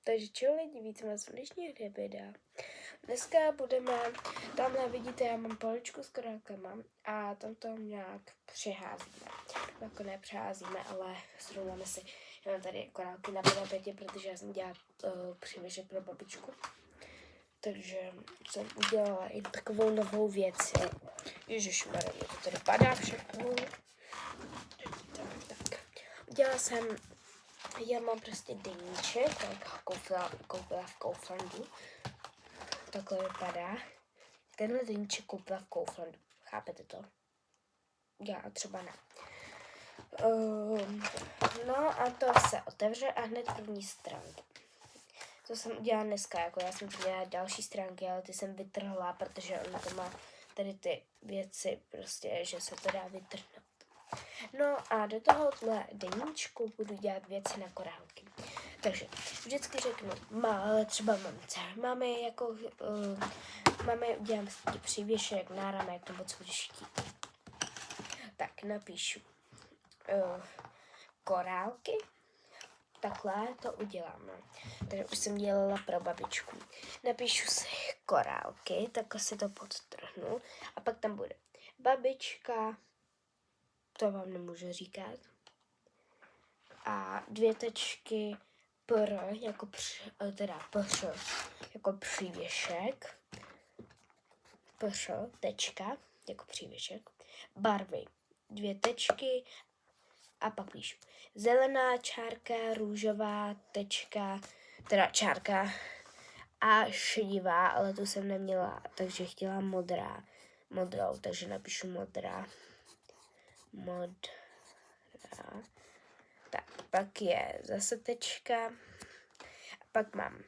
Takže čau lidi, vítám vás v dnešní videa. Dneska budeme, tamhle vidíte, já mám poličku s korálkama a tam to nějak přeházíme. Jako nepřeházíme, ale srovnáme si. Já mám tady korálky na tapetě, protože já jsem dělala přívěšek pro babičku. Takže jsem udělala i takovou novou věc. Ježišmarja, mě to tady padá všechno. Tak. Udělala jsem, já mám prostě deníček, tak koupila v Kauflandu. Takhle vypadá. Tenhle deníček koupila v Kauflandu. Chápete to? Já třeba ne. No a to se otevře a hned první stránka. To jsem udělala dneska, jako já jsem udělala další stránky, ale ty jsem vytrhla, protože ono to má tady ty věci, prostě, že se to dá vytrhnout. No a do tohohle deníčku budu dělat věci na korálky. Takže vždycky řeknu, třeba mamce, máme udělám přívěšek, náramek, nebo co budeš chtít. Tak napíšu korálky, takhle to udělám. Takže už jsem dělala pro babičku. Napíšu si korálky, takhle si to podtrhnu a pak tam bude babička, to vám nemůžu říkat. A 2 tečky jako jako přívěšek. Tečka, jako přívěšek. Barvy. 2 tečky a pak píšu. Zelená čárka, růžová tečka, čárka a šedivá, ale tu jsem neměla, takže chtěla modrou, takže napíšu modrá. Tak, pak je zase tečka. A pak mám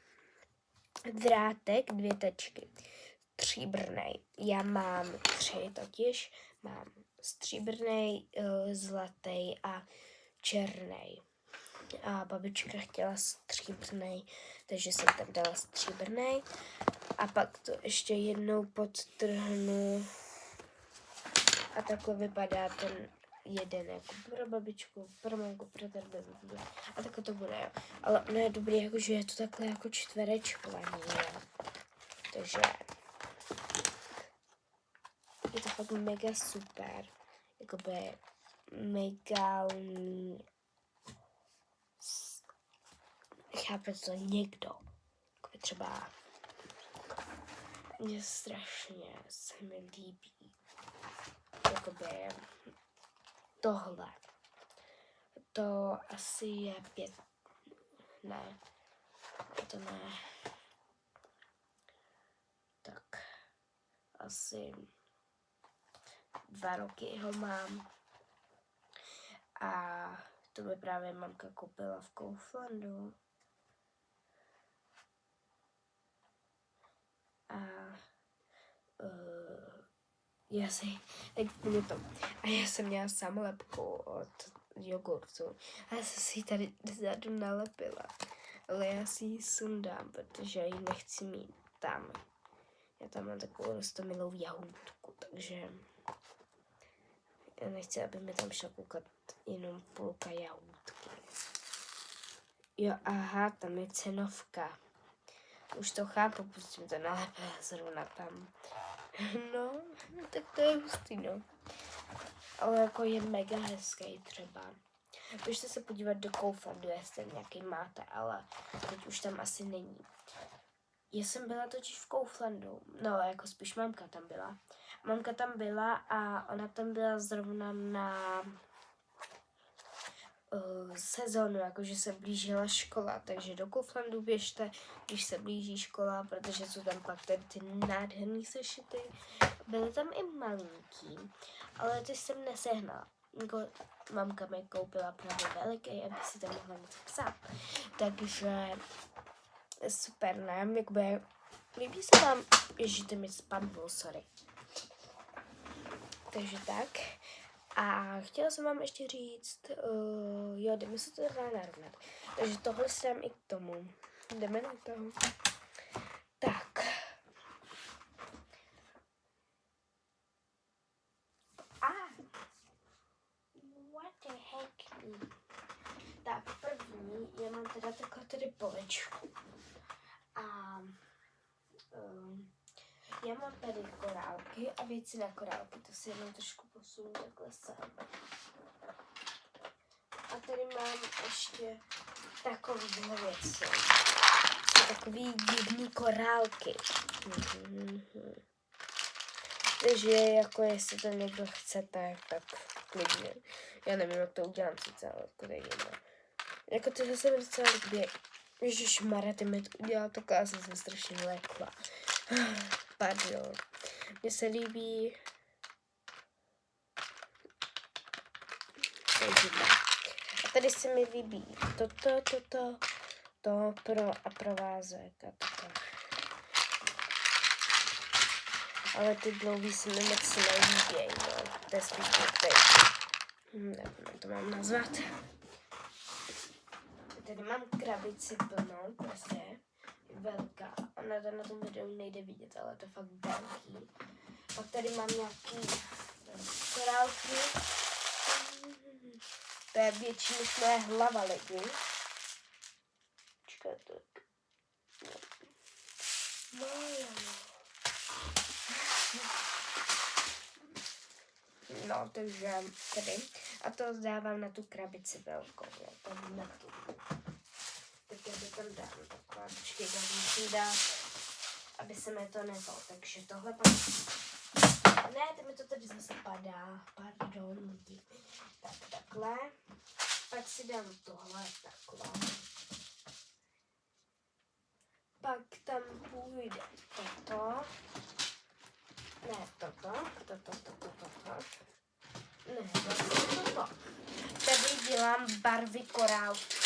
drátek, 2 tečky. Stříbrnej. Já mám 3 totiž. Mám stříbrnej, zlatý a černý. A babička chtěla stříbrnej, takže jsem tam dala stříbrnej. A pak to ještě jednou podtrhnu. A takhle vypadá ten jeden, jako pro babičku, pro mamku, pro tebe. A takhle to bude, jo. Ale ono je dobrý, jakože je to takhle jako čtverečkovaný, jo. Takže je to fakt mega super. Jakoby mega chápe to někdo. Jakoby třeba mě strašně se mi líbí. Jakoby tohle. To asi je 5. Ne. To ne. Tak. Asi 2 roky ho mám. A to mi právě mamka koupila v Kauflandu. A já jsem měla samolepku od jogurtu. A já jsem si ji tady vzadu nalepila. Ale já si ji sundám, protože ji nechci mít tam. Já tam mám takovou roztomilou jahůdku, takže já nechci, aby mi tam šla koukat jenom půlka jahůdky. Jo, aha, tam je cenovka. Už to chápu, protože jsem to nalepila zrovna tam. No, tak to je hustý, no. Ale jako je mega hezký třeba. Můžete se podívat do Kauflandu, jestli nějaký máte, ale teď už tam asi není. Já jsem byla totiž v Kauflandu, no jako spíš mamka tam byla. Mamka tam byla a ona tam byla zrovna na sezónu, jakože se blížila škola, takže do Kauflandu běžte, když se blíží škola, protože jsou tam pak tady ty nádherný sešity. Byly tam i malinký, ale ty jsem nesehnala. Jako mamka mi koupila právě veliký, aby si tam mohla něco psát. Takže super, ne? Jakoby, líbí se vám, ježište mi spadlo, sorry. Takže tak. A chtěla jsem vám ještě říct, jo, jdeme se to narovnat. Takže tohle si dám i k tomu. Jdeme na to. Tak. What the heck? Tak první, já mám teda takhle tady poličku. Já mám tady korálky a věci na korálky, to si jenom trošku posunu takhle sám. A tady mám ještě takovýhle věci. Jsou takový divný korálky. Takže jako jestli to někdo chcete, tak klidně. Já nevím, jak to udělám sice, ale klidně. Jako tyhle se mi docela líbí. Ježišmarja, ty mi to udělal to, já jsem se strašně lekla. Pardon. Mně se líbí... A tady se mi líbí to pro provázek a toto. Ale ty dlouhý se mi moc nelíbějí, no. To je spíš takový. Nevím, jak to mám nazvat. Tady mám krabici plnou, prostě velká. Ona to na tom videu nejde vidět, ale to je fakt velký. Pak tady mám nějaký korálky. To je větší než moje hlava, lidi. Počkejte. No, takže tady. A to dávám na tu krabici velkou, jo, tady na tu. Tak já to tam dám takhle, počkej, já to musím dát, aby se mi to nevalo, takže tohle pak... Ne, to mi to tady zase padá, pardon, lidi. Tak, takhle. Pak si dám tohle, takhle. Pak tam půjde toto. Ne, toto. Ne, vlastně toto. Tady dělám barvy korálky.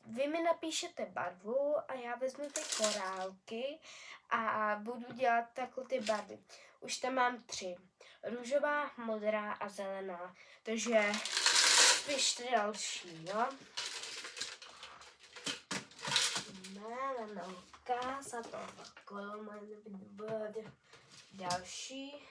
Vy mi napíšete barvu a já vezmu ty korálky a budu dělat takhle ty barvy. Už tam mám 3. Růžová, modrá a zelená. Takže pište další, jo? Casa to další.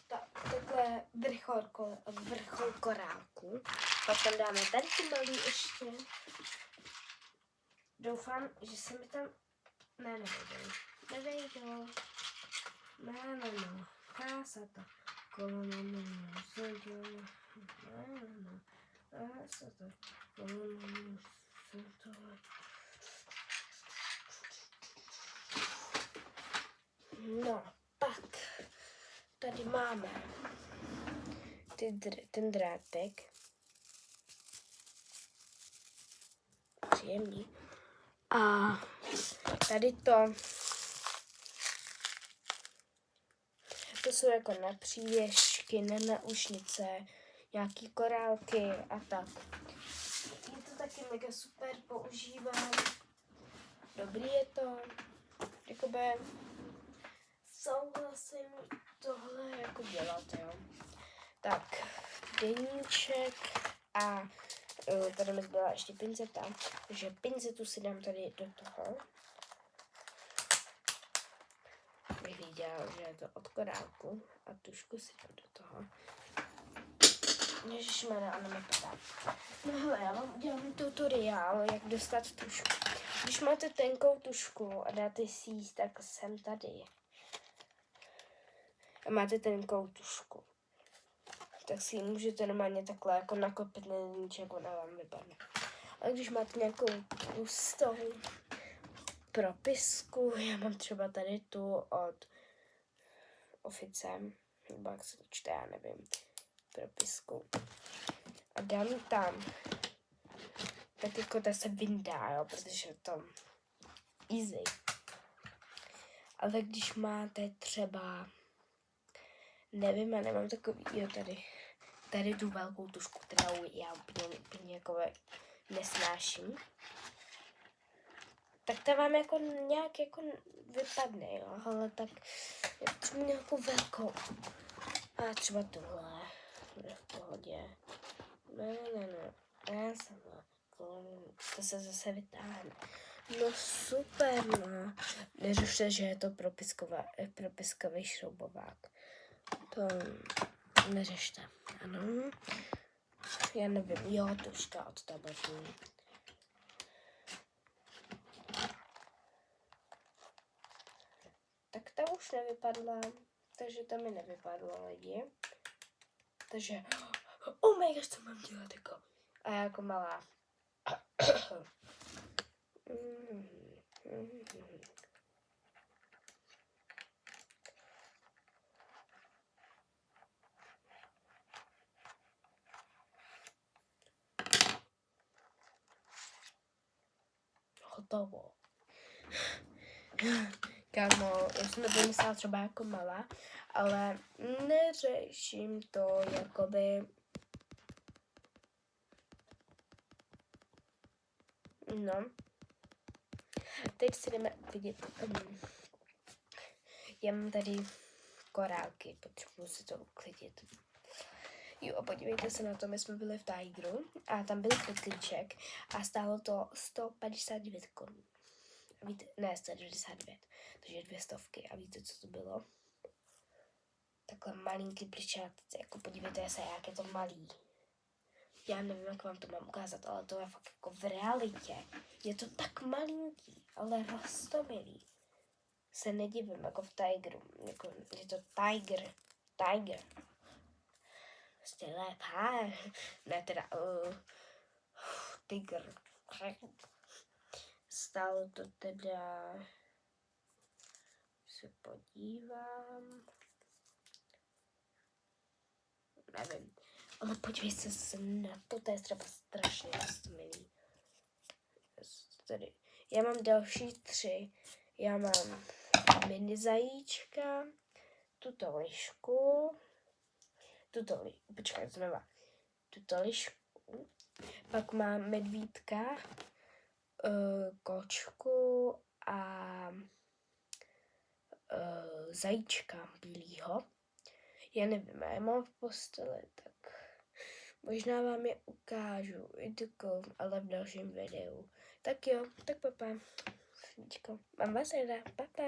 Takhle vrchol korálku. Pak tam dáme tady ty malý ještě. Doufám, že se mi tam... Ne, nevejdou. Casa to No, pak tady máme ten drátek. Příjemný. A tady to jsou jako na přívěšky, na naušnice, nějaký korálky a tak. Je to taky mega super, používám. Dobrý je to. Jakoby souhlasím tohle jako dělat, jo. Tak, deníček a tady mi byla ještě pinceta, takže pincetu si dám tady do toho. Bych viděl, že je to od korálku a tušku si dám do toho. Ježišmarja, ona mi padá. No hele, já vám udělám tutoriál, jak dostat tušku. Když máte tenkou tušku a dáte si jíst, tak jsem tady. A máte tenkou tušku. Tak si ji můžete normálně takhle jako nakopit na deníček, ona vám vypadne. A když máte nějakou tlustou propisku, já mám třeba tady tu od Ofice, nebo jak se to čte, já nevím, propisku. A dám tam, tak jako ta se vyndá, jo, protože to easy. Ale když máte třeba, nevím, já nemám takový, jo, tady tu velkou tušku, kterou já úplně jako nesnáším, tak ta vám jako nějak jako vypadne, jo, ale tak já třeba nějakou velkou. A třeba tohle, v pohodě. Ne, já jsem to se zase vytáhne. No super, no. Neřešte, že je to propiskový šroubovák. To neřešte, ano. Já nevím, jo, tuška od tabletu. Tak ta už nevypadla, takže ta mi nevypadla lidi. Takže, oh my gosh, co mám dělat jako? A já jako malá. Hotovo. Kámo, já jsem to vymyslela třeba jako malá, ale neřeším to jakoby... No. Teď si jdeme vidět. Já mám tady korálky, potřebuji si to uklidit. Jo, a podívejte se na to, my jsme byli v Tigeru a tam byl kotlíček a stálo to 159 korun. Víte, ne, 199, takže 200. A víte, co to bylo? Takhle malinký plišátce, jako podívejte se, jak je to malý. Já nevím, jak vám to mám ukázat, ale to je fakt jako v realitě. Je to tak malinký, ale roztomilý. Se nedivím, jako v Tigeru. Jako, je to Tiger. Prostě lepá. Ne teda, Tiger. Stálo to teda, se podívám. Nevím. Ale podívejte se na to je třeba strašně milý. Tady. Já mám další 3. Já mám mini zajíčka, tuto lišku, tuto lišku, pak mám medvídka, kočku a zajíčka bílýho. Já nevím, já mám v posteli, tak možná vám je ukážu, ale v dalším videu. Tak jo, tak papa. Mám vás ráda, papa.